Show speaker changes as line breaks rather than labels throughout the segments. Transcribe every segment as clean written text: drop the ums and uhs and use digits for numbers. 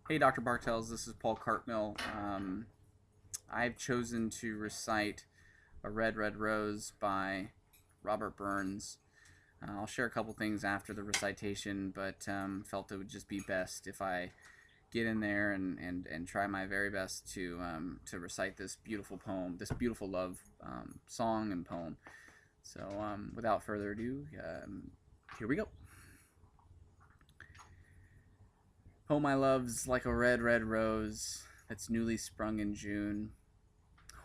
Hey, Dr. Bartels, this is Paul Cartmill. I've chosen to recite A Red, Red Rose by Robert Burns. I'll share a couple things after the recitation, but felt it would just be best if I get in there and try my very best to recite this beautiful poem, this beautiful love song and poem. So, without further ado, here we go. Oh, my love's like a red, red rose that's newly sprung in June.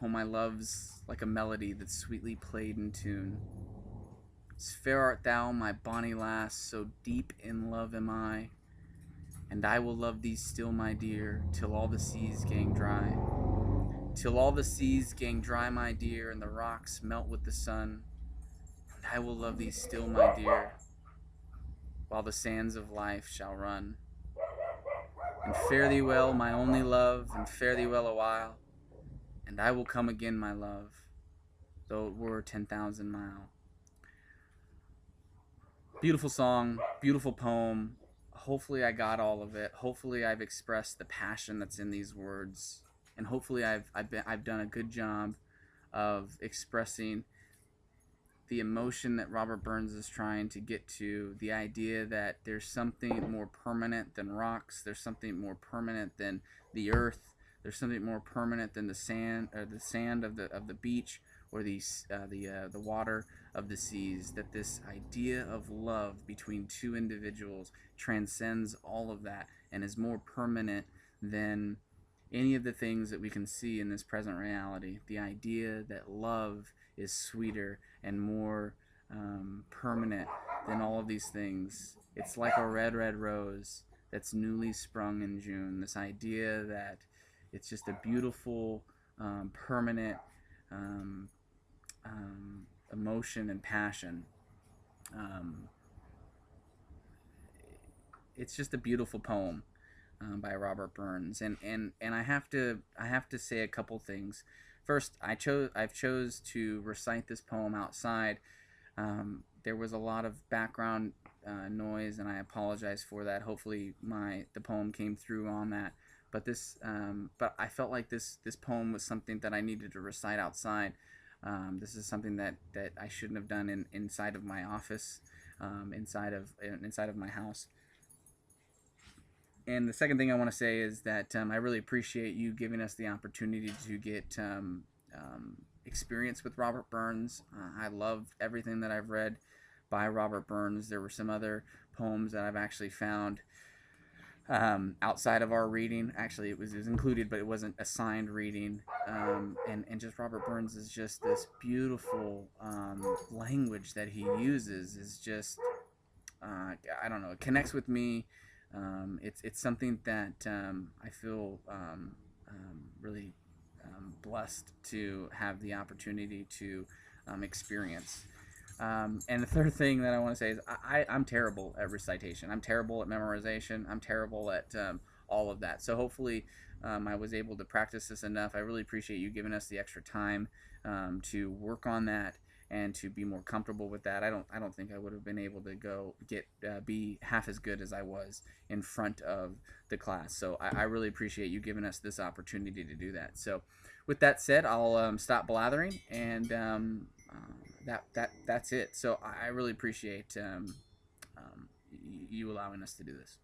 Oh, my love's like a melody that's sweetly played in tune. As fair art thou, my bonny lass, so deep in love am I. And I will love thee still, my dear, till all the seas gang dry. Till all the seas gang dry, my dear, and the rocks melt with the sun. And I will love thee still, my dear, while the sands of life shall run. And fare thee well, my only love, and fare thee well awhile. And I will come again, my love, though it were 10,000 mile. Beautiful song, beautiful poem. Hopefully I got all of it. Hopefully I've expressed the passion that's in these words, and hopefully I've done a good job of expressing the emotion that Robert Burns is trying to get to, the idea that there's something more permanent than rocks, there's something more permanent than the earth, there's something more permanent than the sand, or the sand of the beach, or the water of the seas. That this idea of love between two individuals transcends all of that and is more permanent than any of the things that we can see in this present reality. The idea that love is sweeter and more permanent than all of these things. It's like a red, red rose that's newly sprung in June. This idea that it's just a beautiful, permanent um, emotion and passion. Um, it's just a beautiful poem by Robert Burns, and I have to say a couple things. First, I've chose to recite this poem outside. There was a lot of background noise, and I apologize for that. Hopefully, the poem came through on that. But I felt like this poem was something that I needed to recite outside. This is something that I shouldn't have done inside of my office, inside of my house. And the second thing I want to say is that I really appreciate you giving us the opportunity to get experience with Robert Burns. I loved everything that I've read by Robert Burns. There were some other poems that I've actually found outside of our reading. Actually, it was included, but it wasn't assigned reading. And just Robert Burns is just this beautiful language that he uses is just I don't know. It connects with me. It's something that I feel really blessed to have the opportunity to experience. And the third thing that I want to say is I'm terrible at recitation. I'm terrible at memorization. I'm terrible at all of that. So hopefully I was able to practice this enough. I really appreciate you giving us the extra time to work on that and to be more comfortable with that. I don't think I would have been able to be half as good as I was in front of the class. So I really appreciate you giving us this opportunity to do that. So with that said, I'll stop blathering, and that's it. So I really appreciate you allowing us to do this.